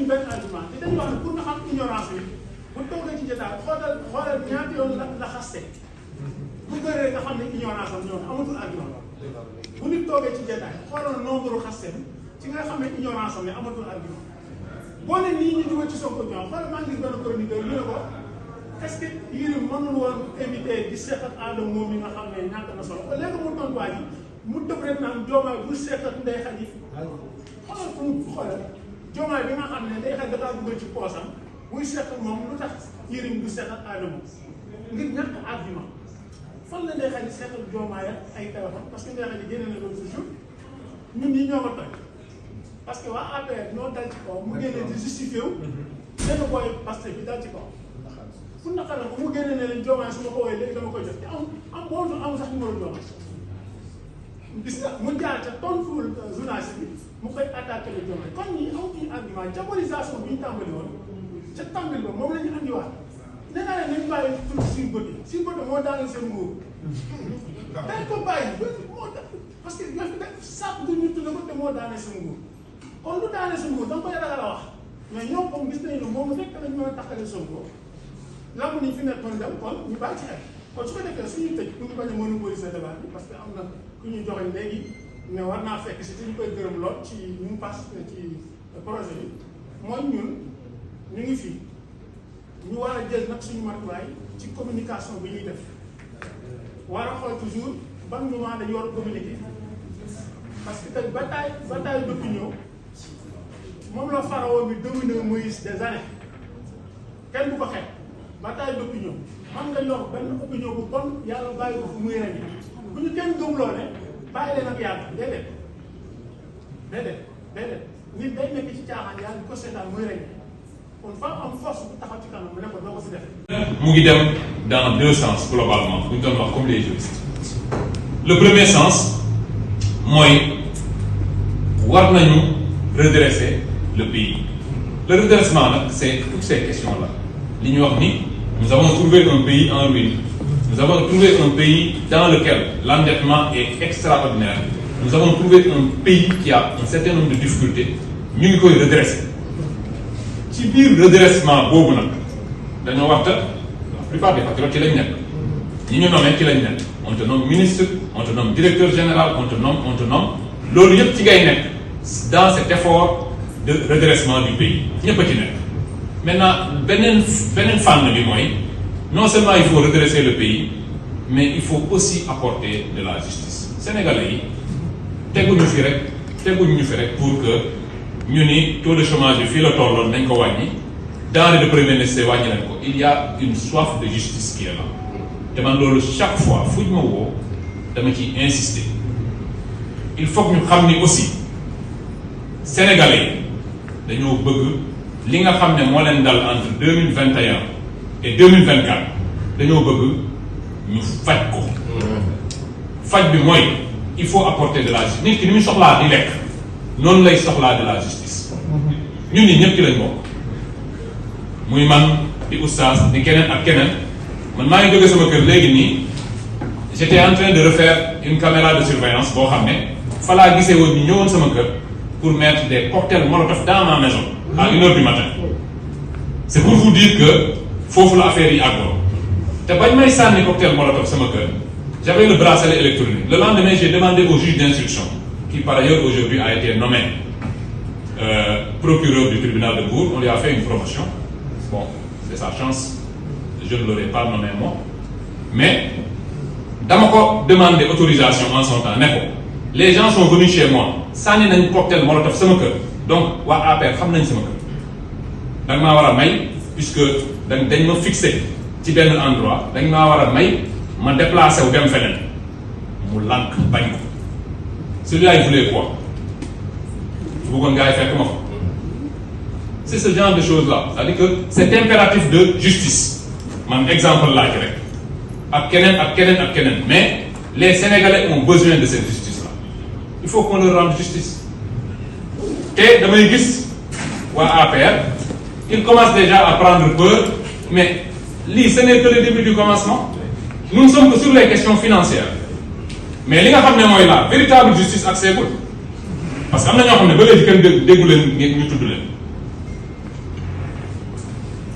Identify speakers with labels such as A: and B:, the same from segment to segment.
A: amuñu benn argument te dañu wax ne pour nga xam ignorance bi bu toogee ci jotaay xoolal ñaata yoon la xaste bu gëree nga xam ne ignorance am ñëw na amatul argument bu nit toogee ci jotaay xoolal nombre xaste ci nga xam ne ignorance am ne amatul argument boo ne nii ñu dugal ci Sonko ñoom xoolal maa ngi gis benn chroniqueur ñu ne ko est-ce que Yérim mënul woon éviter di seq ak Adama moom mi nga xam ne ñàkk na solo ba léegi mu tontuwaay yi mu tëb rek naan Diomaye bu seq ak Ndeye Khady xoolal fu mu xoolal Diomaye bi nga xam ne Ndeye Khady dafa dugal ci poosam buy seq ak moom lu tax Yérim du seq ak Adama ngir ñàkk argument fan la Ndeye Khady seq ak Diomaye ak ay téléphone parce que Ndeye Khady génne na loolu toujours ñun ñi ñoo ko toj parce que waa APR ñoo dal ci kaw mu génne di justifié wu benn booy Pastef bi dal ci kaw fu naqar la ko mu génne ne leen Diomaye su ma ko woowee léegi dama koy jot te am bon am sax numéro Diomaye gis nga mu jaar ca tontuwul journaliste bi mu koy attaqué le Diomaye kon ñi amuñu argument diabolisation bi ñu tàmbali woon ca tàmbali ba moom la ñu andiwaat nee naa leen nañu bàyyi tur Sweet Beauté Sweet Beauté moo daaneel seen nguur dañ ko bàyyi moo tax parce que ñoo fi def sàpp du ñu tudd ko te moo daaneel seen nguur kon lu daaneel seen nguur da nga koy ragal a wax mais ñoom comme gis nañu ne moom rek lañ mën a taxalee Sonko lamb ni fi nekkoon dem kon ñu bàyyi ci xel kon su ko defee suñu tëj pour ñu bañ a monopoliser débat bi parce que am na ku ñuy joxe léegi ne war naa fekk si te ñu koy gërëm lool ci ñu mu passe ci projet bi mooy ñun ñu ngi fii ñu war a jël nag suñu matuwaay ci communication bi ñuy def war a xool toujours ban moment dañu war a communiquer parce que tey bataille d'opinion moom la pharaon bi dominé Moïse des années kenn du ko xeex bataille d'opinion man nga yor benn opinion bu bon yàlla bàyyi ko fu muy ren bu ñu kenn gëmloo ne bàyyi leen ak yàlla déedéet nit day nekk ci caaxaan yàlla di ko seetaan muy ren kon fa am force bu taxaw ci kanam mu ne ko doo ko si def.
B: mu ngi dem dans deux sens globalement bu ñu doon wax comme les juristes le premier sens mooy war nañu redresser le pays le redressement nag c'est toutes ces questions là li ñuy wax ni nous avons trouvé un pays en ruine nous avons trouvé un pays dans lequel l'endettement est extraordinaire nous avons trouvé un pays qui a un certain nombre de difficultés ñu ngi koy redresser ci biir redressement boobu nag dañoo waxta la plupart des patriotes ci lañ nekk ñi ñu nommé ci lañ nekk on te nomme ministre on te nomme directeur général on te nomme loolu yëpp ci ngay nekk dans cet effort de redressement du pays ñëpp a ci nekk maintenant beneen fànn bi mooy non seulement il faut redresser le pays mais il faut aussi apporter de la justice sénégalais yi teguñu fi rek pour que ñu ni taux de chômage bi fii la tolloon nañ ko wàññi denrées de première nécessité wàññi nañ ko il y a une soif de justice qui est là te man loolu chaque fois fu ñu ma woo dama ciy insister il faut que ñu xam ni aussi sénégalais yi dañoo bëgg li nga xam ne moo leen dal entre 2021 et 2024 dañoo bëgg ñu faj ko faj bi mooy il faut apporter de la justice nit ki ni muy soxlaa di lekk noonu lay soxlaa de la justice ñun ñi ñëpp ci lañ bokk muy man di oustaz di keneen ak keneen man maa ngi jóge sama kër léegi nii j'étais en train de refaire une caméra de surveillance boo xam ne fa laa gisee woon ñu ñëwoon sama kër pour mettre des cocktails molotov dans ma maison à 1h du matin c'est pour vous dire que foofu la affaire yi àggoo te bañ may sànni cocktail molotov sama kër j'avais le bracelet électronique le lendemain j'ai demandé au juge d'instruction qui par ailleurs aujourd'hui a été nommé procureur du tribunal de Mbour on lui a fait une promotion bon c'est sa chance je ne l'aurais pas nommé moi mais dama ko demandé autorisation en son temps ne ko les gens sont venus chez moi sànni nañ cocktail molotov sama kër donc waa APR xam nañ sama kër da nga maa war a may puisque dañ ma fixé ci benn endroit dañ maa war a may ma déplacé wu dem feneen mu lànk bañ ko celui-là il voulait quoi bëggoon gars yi fekk ma fa c'est ce genre de choses là c'est-à-dire que cet impératif de justice man exemple laa ci rek ak keneen mais les Sénégalais ont besoin de cette justice là il faut qu'on leur rende justice te damay gis waa APR ils commencent déjà à prendre peur mais lii ce n'est que le début du commencement nous ne sommes que sur les questions financières mais li nga xam ne mooy la véritable justice ak seegul parce que am na ñoo xam ne ba léegi kenn déggu leen ñu tudd leen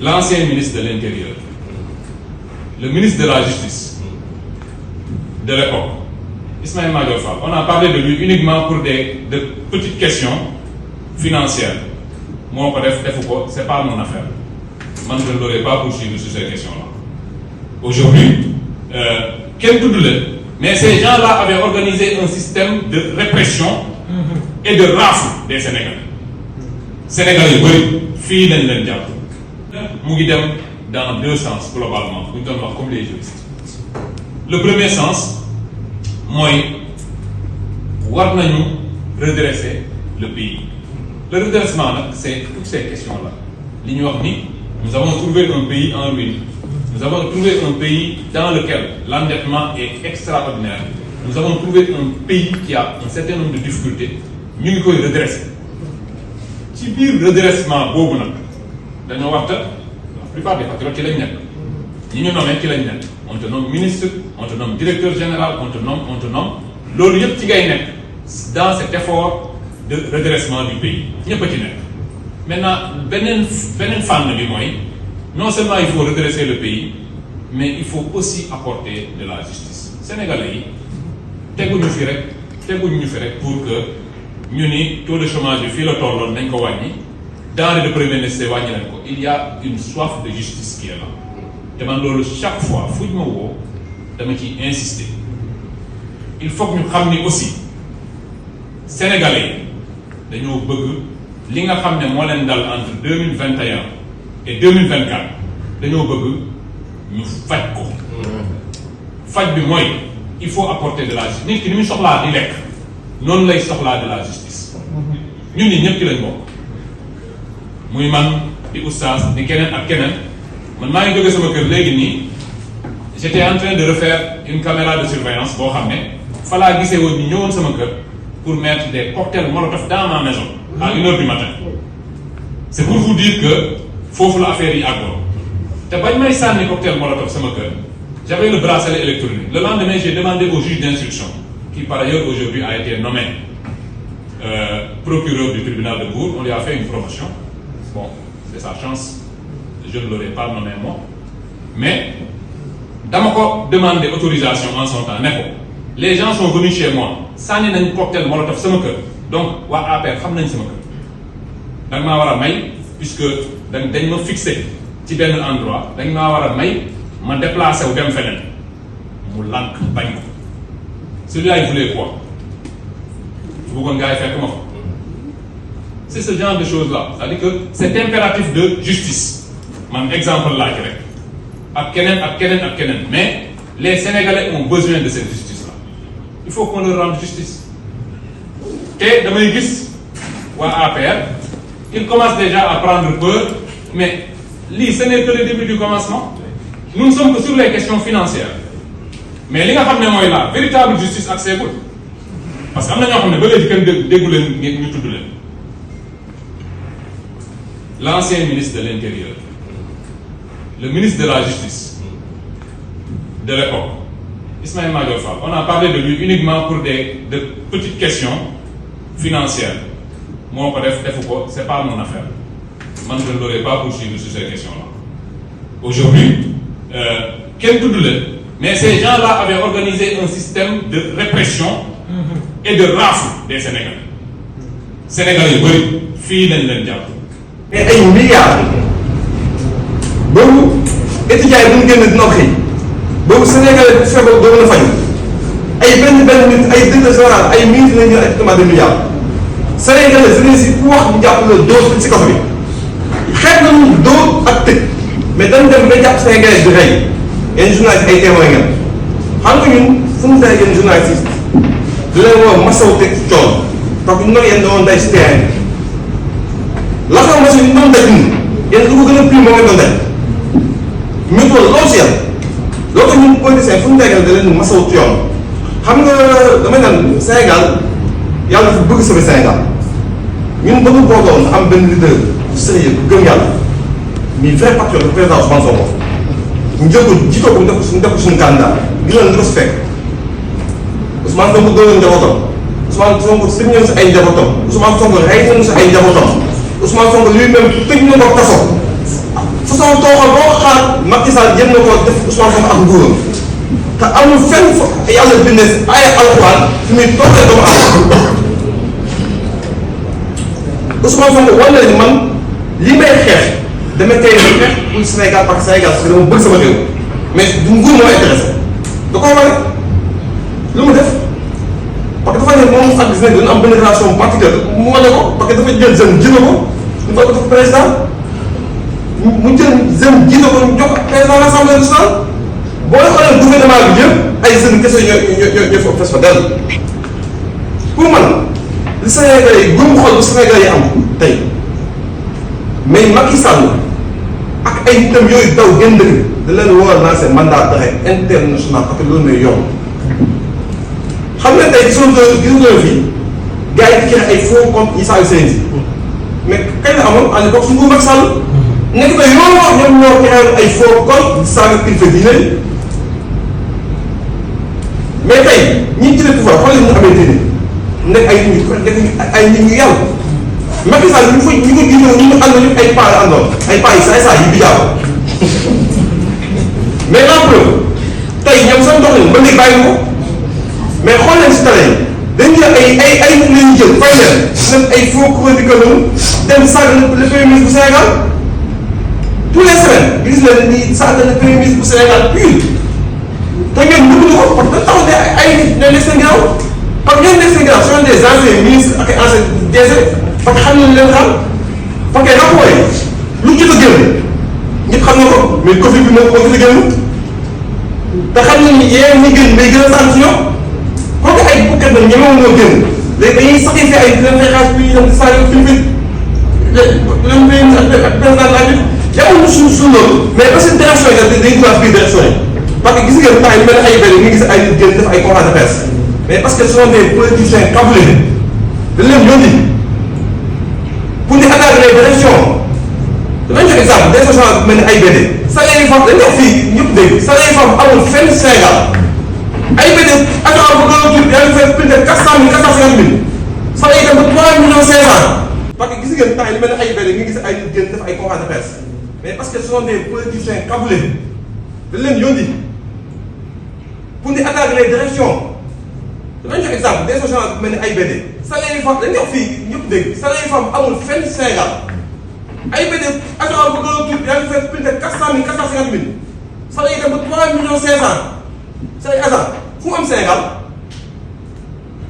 B: l'ancien ministre de l'Intérieur, le ministre de la Justice de l'époque, Ismaïla Madior Fall, on a parlé de lui uniquement pour de petites questions financières. Moi, c'est pas mon affaire. Moi, je ne l'aurais pas poursuivi sur ces questions-là. Aujourd'hui, quel doute le, mais ces gens-là avaient organisé un système de répression et de rafle des Sénégalais. Sénégalais, oui, filles len diable. Dans deux sens, globalement, comme les juristes. Le premier sens, moi, war nañu redresser le pays. Le redressement, c'est toutes ces questions-là. Nous avons trouvé un pays en ruine. Nous avons trouvé un pays dans lequel l'endettement est extraordinaire. Nous avons trouvé un pays qui a un certain nombre de difficultés. Nous devons redresser. Si le redressement, la plupart des patriotes qui l'ont on te nomme ministre, on te nomme directeur général, on te nomme. L'autre, dans cet effort de redressement du pays. Maintenant, non seulement il faut redresser le pays, mais il faut aussi apporter de la justice. Sénégalais, pour que nous, taux de chômage dans les premiers nécessaires, il y a une soif de justice qui est là. Demandons chaque fois, je insister. Il faut que nous ramenions aussi. Sénégalais, nous voulons li nga xam ne moo leen dal entre 2021 et 2024 dañoo bëgg ñu faj ko. Faj bi mooy il faut apporter de la justice. Nit ki ni muy soxlaa di lekk noonu lay soxlaa de la justice. ñun ñi ñëpp ci lañ bokk muy man di oustaz di keneen ak keneen man maa ngi jóge sama kër léegi nii j'étais en train de refaire une caméra de surveillance boo xam ne fa laa gisee woon ñu ñëwoon sama kër pour mettre des cocktails molotov dans ma maison à 1h du matin. C'est pour vous dire que faut la affaire y àggoon te bañ may sànni cocktail molotov sama kër j'avais le bracelet électronique. Le lendemain j'ai demandé au juge d'instruction qui par ailleurs aujourd'hui a été nommé procureur du tribunal de Mbour. On lui a fait une promotion. Bon, c'est sa chance, je ne l'aurais pas nommé moi, mais dama ko demandé autorisation en son temps. Les gens sont venus chez moi sànni nañ cocktail molotov sama kër. Donc waa APR xam nañ sama kër da nga maa war a may puisque dañ ma fixé ci benn endroit dañ maa war a may ma déplacé wu dem feneen mu lànk bañ ko celui-là il voulait quoi bëggoon gars yi fekk ma fa. C'est ce genre de choses là, c'est-à-dire que c'est impératif de justice man exemple laa ci rek ak keneen mais les Sénégalais ont besoin de cette justice là. Il faut qu'on leur rende justice. Et damay gis waa APR ils commencent déjà à prendre peur, mais lii ce n'est que le début du commencement. Nous ne sommes que sur les questions financières, mais li nga xam ne mooy la véritable justice ak seegul parce que am na ñoo xam ne ba léegi kenn déggu leen ñu tudd leen. L'ancien ministre de l'Intérieur, le ministre de la Justice de l'époque, Ismaïla Madior Fall, on a parlé de lui uniquement pour de petites questions financières. Moi, c'est pas mon affaire. Moi, je ne l'aurais pas poursuivi sur ces questions-là. Aujourd'hui, quel doute le, mais ces gens-là avaient organisé un système de répression et de rafle des Sénégalais. Sénégalais, oui, filles len diable.
C: mais ay milliards boobu étudiants yi bu ñu génn dina xëy boobu Sénégalais bu feebar doo mën a faju ay benn nit ay directeur général ay ministre nañu jël ay équipement de milliards Sénégalais su ne si ku wax ñu jàpp la dóor si kaso bi xeet nañu dóor ak tëj mais dañ dem ba jàpp Sénégalais di rey yenn journalistes ay témoins ngeen xam nga ñun fu mu tey yenn journalistes di leen woo masawu teg ci coono parce que ñu ngi yéen doon day si terrain la xam nga si ñu doon daj ñun yéen lu ko gën a pire moo ngi doon daj ñu toll loolu si yàlla loolu ñun politiciens fu mu tegal da leen masawu ci yoon xam nga damay naan Sénégal yàlla dafa bëgg sauver Sénégal ñun ba ñu boogoon am benn leader bu sérieux bu gëm yàlla mi vrai patriote le président Ousmane Sonko ñu jël ko jiitoo ko ñu def ko suñu candidat gi leen di ko si fekk Ousmane Sonko doon njabootam Ousmane Sonko sëñ ñoon si ay njabootam Ousmane Sonko rey nañu si ay njabootam Ousmane Sonko lui-même tëj na ko kaso façon tooxal boo xaar Macky Sall jéem na ko def Ousmane Sonko ak nguuram te amul fenn fa yàlla bindee ay alxuraan fi muy tooxee doomu aadama Ousmane Sonko wane na ni man li may xeex dama tey xeex pour Sénégal parce que Sénégal parce que dama bëgg sama réew mais du nguur moo intéressé da koo wane lu mu def parce que dafa ne moom ak gis nañ dina am benn relation particulière mu wane ko parce que dafa jël jeune jiite ko ñu ko def président mu jël jeune jiite ko ñu jox président de l'Assemblée nationale boo xoolee gouvernement bi yëpp ay jeunes kese ñoo fa fes fa dell pour man li Sénégalais yi gëm xol bu Sénégalais yi am tey mais Macky Sall ak ay nitam yooyu daw gën dëgg da leen war a lancer mandat d'arrêt international parce que loolu mooy yoon xam nga tey gis nga fii gars yi di créé ay faux compte Issa Seydi mais kañ la amoon à l'époque su nguur Macky Sall nekk na yoon ñoom ñoo créé ay faux compte saaga kilifa diine mais tey ñi jëlee pouvoir xool ñu amee diine nekk ay nit ñu yàlla Macky Sall ñu ko jiite ñu ànd ñu ay paa la àndoon ay paa yi saay saay yi bi jaaw mais la preuve tey ñoom seen doxalin ba léegi bàyyi ko mais xool leen si télé yi dañu ne ay nit la ñu jël fay leen ay faux chroniqueur dem saaga le premier ministre bu Sénégal tous les semaines gis leen ni saaga le premier ministre bu Sénégal puis te ngeen bëgg ko parce que taxaw ne ay nit ñoo nekk seen ginnaaw parce que ñoo nekk seen ginnaaw sont des anciens ministres ak anciens DG parce que xam nañ leen xam parce que rapport yi lu jot a génn ñëpp xam na ko mais Covid bi moo gën a génn te xam nañ ni yéen ñi gën may gën a sant si ñoom kooku ay bukkat na ñemewu ñoo génn léegi dañuy saxee ay leen fay xaaj bi dem saa yu fi leen may ak président de la ville yamul suñ loolu mais parce que direction yi dañuy dugal biir direction yi parce que gis ngeen temps yi mel ne ay benn nga gis ay nit génn def ay conférence de presse mais parce que ce sont des politiciens câblés dañ leen yónni pour ñu attaquer les directions danañ jox exemple des stations mel ne ay BD salaire yi foofu dañ def fii ñëpp dégg salaire yi foofu amul fenn Sénégal ay BD agent bu doon tur yaa ngi fay plus de 400 000 450 000 salaire yi dem ba 3 millions 500 parce que gis ngeen temps yi mel ne ay BD nga gis ay nit génn def ay conférence de presse mais parce que ce sont des politiciens câblés dañ leen yónni pour ñu attaquer les directions danañ jox exemple des stations mel ne ay BD salaire yi foofu dañ def fii ñëpp dégg salaire yi foofu amul fenn Sénégal ay BD agent bu doon tur yaa ngi fay plus de 400 000 450 000 salaire yi dem ba 3 millions 500 say agent fu mu am Sénégal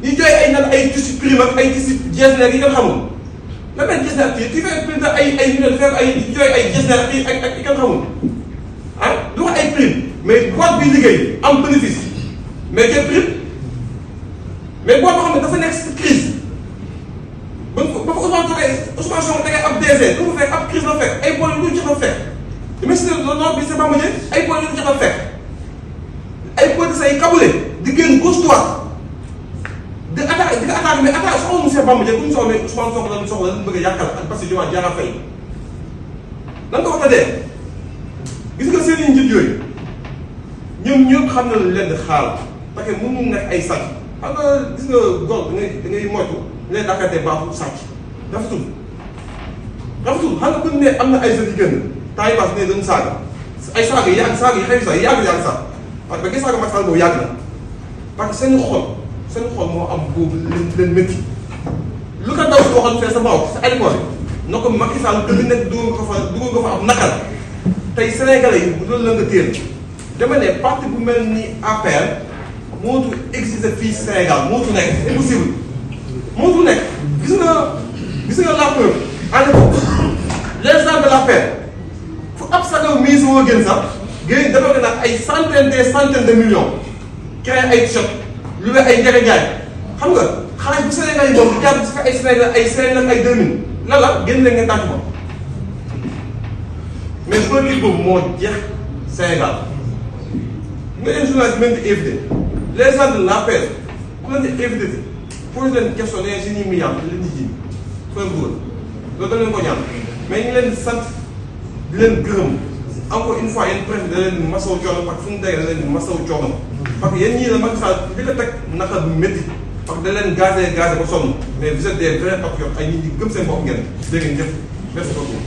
C: ñu jooy ay nan ay tissu prime ak ay tissu jesner yi nga xamul la mel jesner fii tu fais plus de ay millions fekk ay jooy ay jesner ak yi nga xamul ah du wax ay prime mais boîte bi liggéey am bénéfice mais quel prime mais boîte boo xam ne dafa nekk si crise ba fa Ousmane Sonko tegee ab DG lu mu fekk ab crise la fekk ay boole lu ñu jox a fekk ministre de l'ordre bi c'est pas modier ay boole lu ñu jox a fekk ay politiciens yi kabule di génn gauche droite di attaque mais attaque soxla monsieur Bamba Dieng bu ñu soxla Ousmane Sonko la ñu soxla lañ bëgg a yàqal ak parce que jumaa Diarra Faye nan ko wax na dee gis nga seen i njiit yooyu ñoom ñëpp xam na lu leen di xaar parce que mënu nekk ay sàcc xam nga gis nga góor da ngay moytu ñu lay dakante baaxul sàcc rafetul xam nga bu ñu ne am na ay jeunes yu génn temps yi pass ne dañu saaga ay saaga yi yàgg sax yàgg sax parce que gis nga Macky Sall boobu yàgg na parce que seen xol moo am boobu leen métti lu ko daw si waxoon fee sa Maodo sa aéroport bi na ko Macky Sall dëgg nekk dugal nga fa am nakal tey Sénégalais yi bu loolu la nga téel dama ne parti bu mel ni APR mootu exister fii Sénégal mootu nekk c'est impossible mootu nekk gis nga la preuve à l'époque les gens de l'APR fu ab sagaw mise woo gën sax génn dafa ko nag ay centaines de millions créé ay shop lu ne ay njëriñ jaay xam nga xaalis bu Sénégal yi moom jàpp si ay Sénégal ay 2000 lan la génn leen ngeen tàcc ko mais politique boobu moo jeex Sénégal nga leen journaliste même di éviter les gens de l'APR ku leen di éviter posé leen question ne si ñuy milliards leen di ji fa góor loolu da leen ko ñaan mais ñu leen di sant di leen gërëm encore une fois yéen préfet da leen di masawu coono parce que fu mu tege da leen di masawu coono parce que yéen ñii la Macky Sall bi ko teg naka bu métti parce que da leen gazé ba sonn mais vous êtes des vrais patriotes ay nit ñi gëm seen bopp ngeen dégg ngeen jëf merci beaucoup